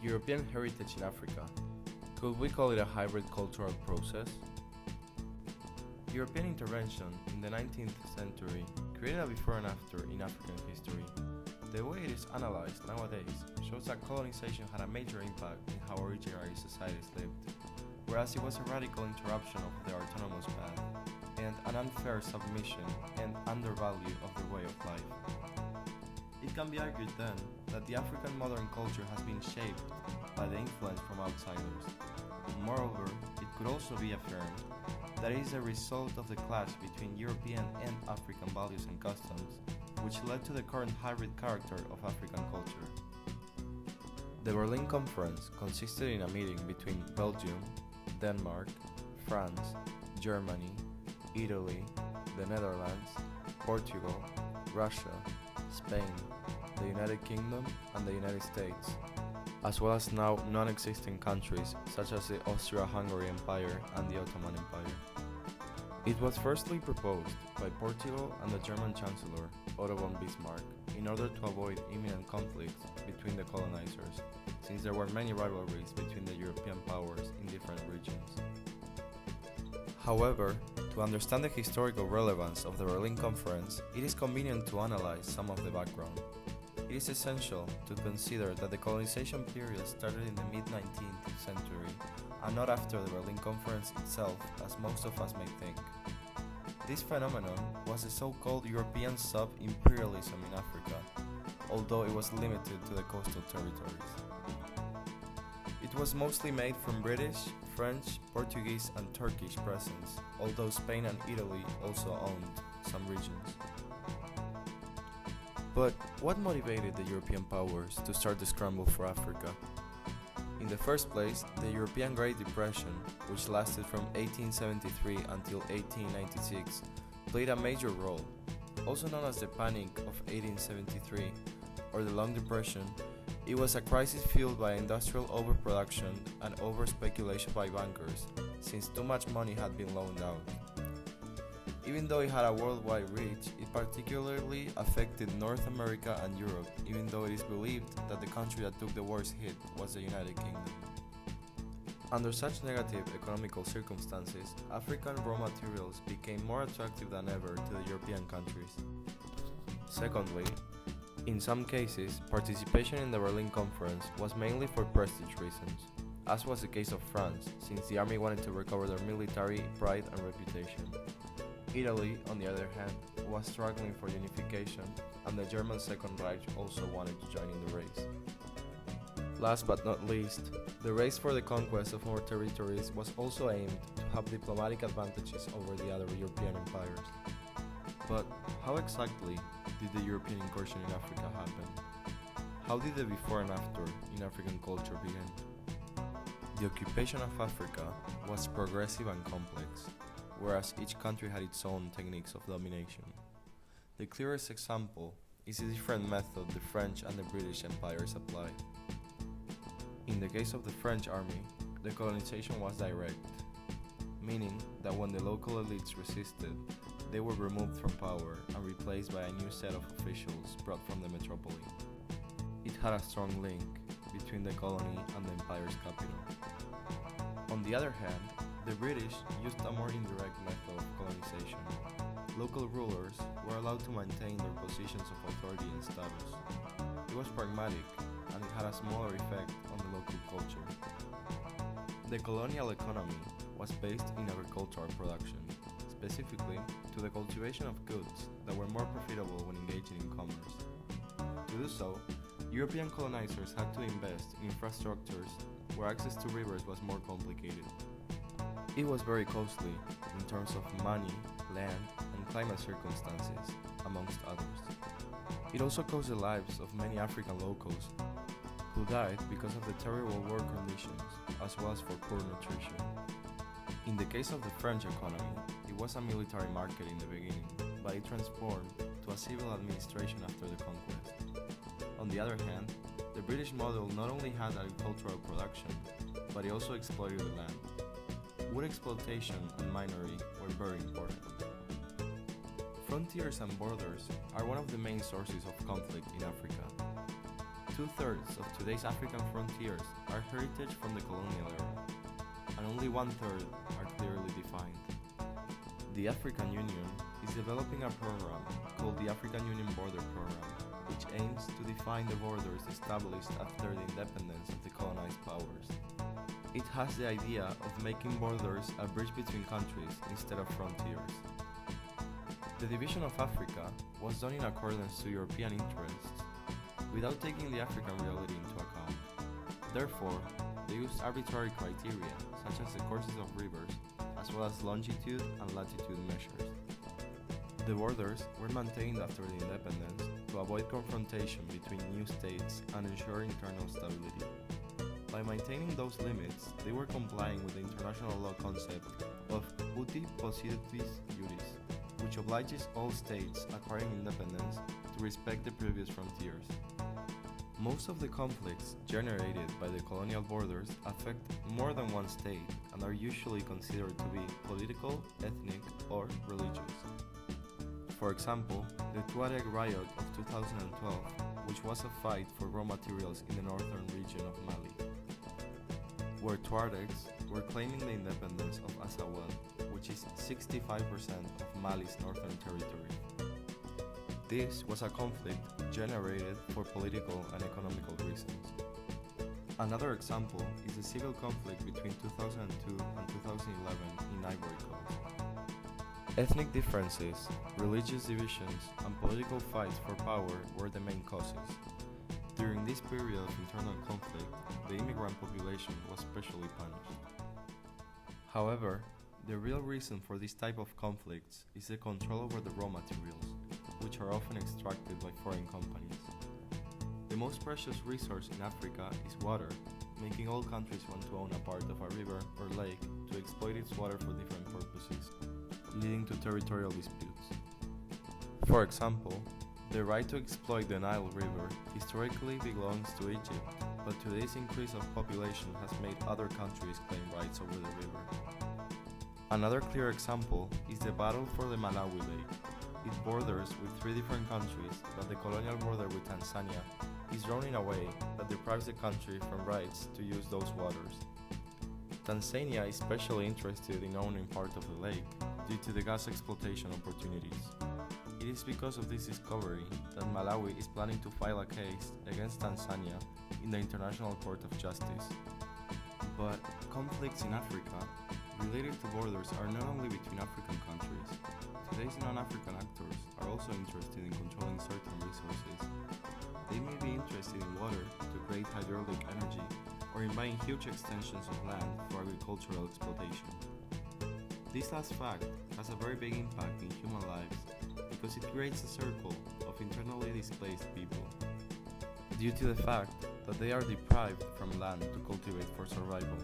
European heritage in Africa. Could we call it a hybrid cultural process? European intervention in the 19th century created a before and after in African history. The way it is analyzed nowadays shows that colonization had a major impact in how originary societies lived, whereas it was a radical interruption of their autonomous path and an unfair submission and undervalue of their way of life. It can be argued then that the African modern culture has been shaped by the influence from outsiders. Moreover, it could also be affirmed that it is a result of the clash between European and African values and customs, which led to the current hybrid character of African culture. The Berlin Conference consisted in a meeting between Belgium, Denmark, France, Germany, Italy, the Netherlands, Portugal, Russia, Spain, the United Kingdom, and the United States, as well as now non-existing countries such as the Austro-Hungary Empire and the Ottoman Empire. It was firstly proposed by Portugal and the German Chancellor Otto von Bismarck in order to avoid imminent conflicts between the colonizers, since there were many rivalries between the European powers in different regions. However, to understand the historical relevance of the Berlin Conference, it is convenient to analyze some of the background. It is essential to consider that the colonization period started in the mid-19th century and not after the Berlin Conference itself, as most of us may think. This phenomenon was the so-called European sub-imperialism in Africa, although it was limited to the coastal territories. It was mostly made from British, French, Portuguese and Turkish presence, although Spain and Italy also owned some regions. But what motivated the European powers to start the scramble for Africa? In the first place, the European Great Depression, which lasted from 1873 until 1896, played a major role. Also known as the Panic of 1873 or the Long Depression, it was a crisis fueled by industrial overproduction and over-speculation by bankers, since too much money had been loaned out. Even though it had a worldwide reach, it particularly affected North America and Europe, even though it is believed that the country that took the worst hit was the United Kingdom. Under such negative economical circumstances, African raw materials became more attractive than ever to the European countries. Secondly, in some cases, participation in the Berlin Conference was mainly for prestige reasons, as was the case of France, since the army wanted to recover their military pride and reputation. Italy, on the other hand, was struggling for unification, and the German Second Reich also wanted to join in the race. Last but not least, the race for the conquest of more territories was also aimed to have diplomatic advantages over the other European empires. But how exactly did the European incursion in Africa happen? How did the before and after in African culture begin? The occupation of Africa was progressive and complex, whereas each country had its own techniques of domination. The clearest example is the different method the French and the British empires applied. In the case of the French army, the colonization was direct, meaning that when the local elites resisted, they were removed from power and replaced by a new set of officials brought from the metropole. It had a strong link between the colony and the empire's capital. On the other hand, the British used a more indirect method of colonization. Local rulers were allowed to maintain their positions of authority and status. It was pragmatic, and it had a smaller effect on the local culture. The colonial economy was based in agricultural production, specifically to the cultivation of goods that were more profitable when engaging in commerce. To do so, European colonizers had to invest in infrastructures where access to rivers was more complicated. It was very costly in terms of money, land, and climate circumstances, amongst others. It also cost the lives of many African locals, who died because of the terrible war conditions, as well as for poor nutrition. In the case of the French economy, it was a military market in the beginning, but it transformed to a civil administration after the conquest. On the other hand, the British model not only had agricultural production, but it also exploited the land. Wood exploitation and minery were very important. Frontiers and borders are one of the main sources of conflict in Africa. 2/3 of today's African frontiers are heritage from the colonial era, and only 1/3 are clearly defined. The African Union is developing a program called the African Union Border Program, which aims to define the borders established after the independence of the colonized powers. It has the idea of making borders a bridge between countries instead of frontiers. The division of Africa was done in accordance to European interests, without taking the African reality into account. Therefore, they used arbitrary criteria, such as the courses of rivers, as well as longitude and latitude measures. The borders were maintained after the independence to avoid confrontation between new states and ensure internal stability. By maintaining those limits, they were complying with the international law concept of uti possidetis juris, which obliges all states acquiring independence to respect the previous frontiers. Most of the conflicts generated by the colonial borders affect more than one state and are usually considered to be political, ethnic, or religious. For example, the Tuareg riot of 2012, which was a fight for raw materials in the northern region of Mali, where Tuaregs were claiming the independence of Azawad, which is 65% of Mali's northern territory. This was a conflict generated for political and economical reasons. Another example is the civil conflict between 2002 and 2011 in Ivory Coast. Ethnic differences, religious divisions, and political fights for power were the main causes. During this period of internal conflict, the immigrant population was specially punished. However, the real reason for this type of conflicts is the control over the raw materials, which are often extracted by foreign companies. The most precious resource in Africa is water, making all countries want to own a part of a river or lake to exploit its water for different purposes, leading to territorial disputes. For example, the right to exploit the Nile River historically belongs to Egypt, but today's increase of population has made other countries claim rights over the river. Another clear example is the battle for the Malawi Lake. It borders with 3 different countries, but the colonial border with Tanzania is drawn in a way that deprives the country from rights to use those waters. Tanzania is especially interested in owning part of the lake due to the gas exploitation opportunities. It is because of this discovery that Malawi is planning to file a case against Tanzania in the International Court of Justice. But conflicts in Africa related to borders are not only between African countries. Today's non-African actors are also interested in controlling certain resources. They may be interested in water to create hydraulic energy or in buying huge extensions of land for agricultural exploitation. This last fact has a very big impact in human lives because it creates a circle of internally displaced people due to the fact that they are deprived from land to cultivate for survival.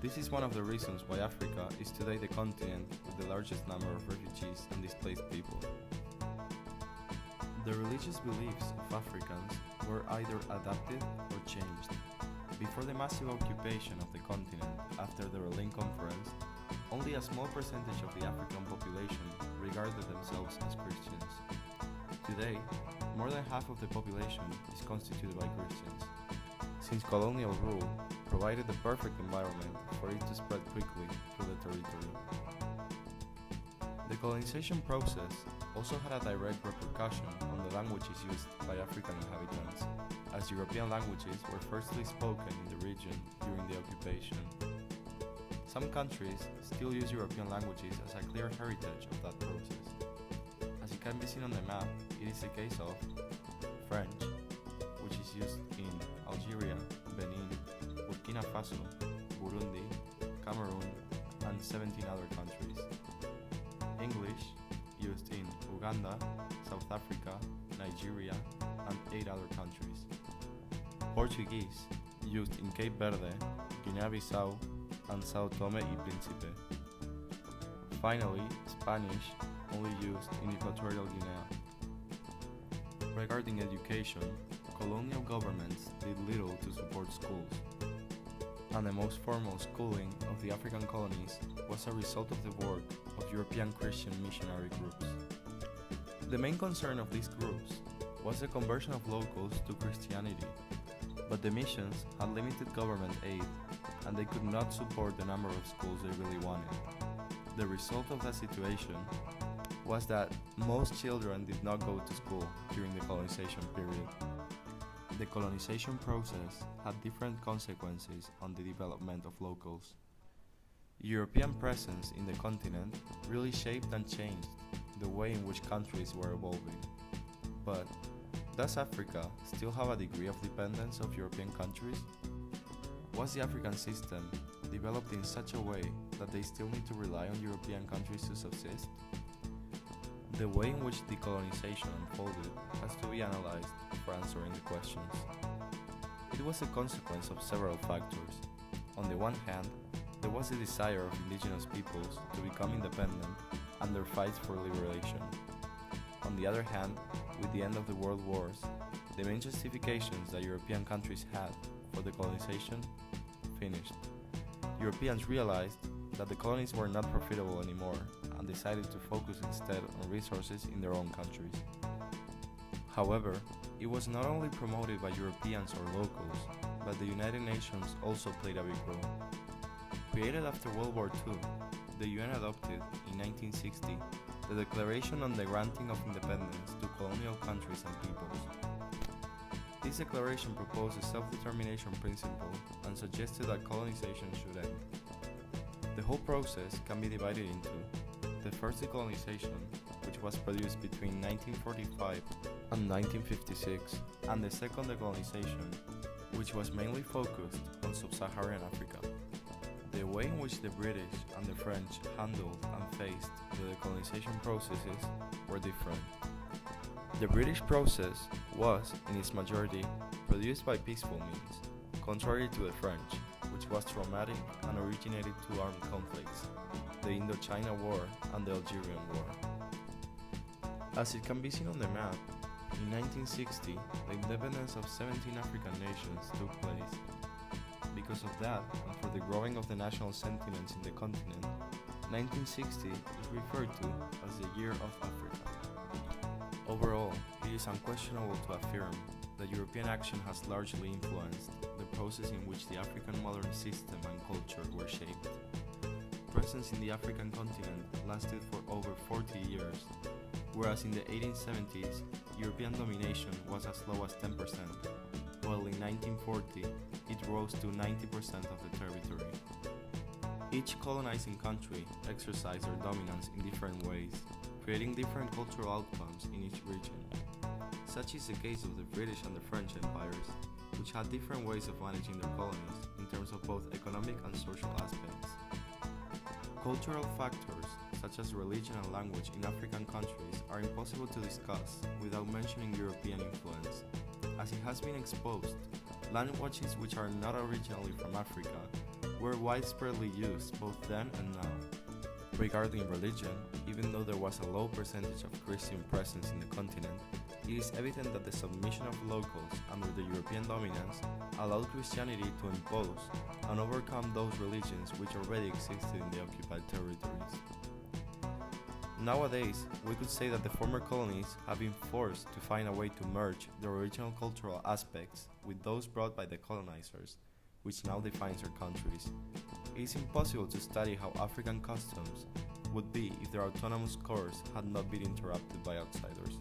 This is one of the reasons why Africa is today the continent with the largest number of refugees and displaced people. The religious beliefs of Africans were either adapted or changed. Before the massive occupation of the continent after the Berlin Conference, only a small percentage of the African population regarded themselves as Christians. Today, more than half of the population is constituted by Christians, since colonial rule provided the perfect environment for it to spread quickly through the territory. The colonization process also had a direct repercussion on the languages used by African inhabitants, as European languages were firstly spoken in the region during the occupation. Some countries still use European languages as a clear heritage of that process. As it can be seen on the map, it is the case of French, which is used in Algeria, Benin, Burkina Faso, Burundi, Cameroon, and 17 other countries. English, used in Uganda, South Africa, Nigeria, and 8 other countries. Portuguese, used in Cape Verde, Guinea-Bissau, and Sao Tome y Príncipe. Finally, Spanish, only used in Equatorial Guinea. Regarding education, colonial governments did little to support schools, and the most formal schooling of the African colonies was a result of the work of European Christian missionary groups. The main concern of these groups was the conversion of locals to Christianity, but the missions had limited government aid and they could not support the number of schools they really wanted. The result of that situation was that most children did not go to school during the colonization period. The colonization process had different consequences on the development of locals. European presence in the continent really shaped and changed the way in which countries were evolving. But does Africa still have a degree of dependence of European countries? Was the African system developed in such a way that they still need to rely on European countries to subsist? The way in which decolonization unfolded has to be analyzed for answering the questions. It was a consequence of several factors. On the one hand, there was the desire of indigenous peoples to become independent and their fights for liberation. On the other hand, with the end of the world wars, the main justifications that European countries had for the colonization finished. Europeans realized that the colonies were not profitable anymore and decided to focus instead on resources in their own countries. However, it was not only promoted by Europeans or locals, but the United Nations also played a big role. Created after World War II, the UN adopted, in 1960, the Declaration on the Granting of Independence to Colonial Countries and Peoples. This declaration proposed a self-determination principle and suggested that colonization should end. The whole process can be divided into the first decolonization, which was produced between 1945 and 1956, and the second decolonization, which was mainly focused on sub-Saharan Africa. The way in which the British and the French handled and faced the decolonization processes were different. The British process was, in its majority, produced by peaceful means, contrary to the French, which was traumatic and originated two armed conflicts, the Indochina War and the Algerian War. As it can be seen on the map, in 1960, the independence of 17 African nations took place. Because of that, and for the growing of the national sentiments in the continent, 1960 is referred to as the Year of Africa. Overall, it is unquestionable to affirm that European action has largely influenced the process in which the African modern system and culture were shaped. Presence in the African continent lasted for over 40 years, whereas in the 1870s, European domination was as low as 10%, while in 1940, it rose to 90% of the territory. Each colonizing country exercised their dominance in different ways, creating different cultural outcomes in each region. Such is the case of the British and the French empires, which had different ways of managing their colonies in terms of both economic and social aspects. Cultural factors, such as religion and language in African countries, are impossible to discuss without mentioning European influence. As it has been exposed, languages which are not originally from Africa were widespreadly used both then and now. Regarding religion, even though there was a low percentage of Christian presence in the continent, it is evident that the submission of locals under the European dominance allowed Christianity to impose and overcome those religions which already existed in the occupied territories. Nowadays, we could say that the former colonies have been forced to find a way to merge the original cultural aspects with those brought by the colonizers, which now defines their countries. It is impossible to study how African customs would be if their autonomous course had not been interrupted by outsiders.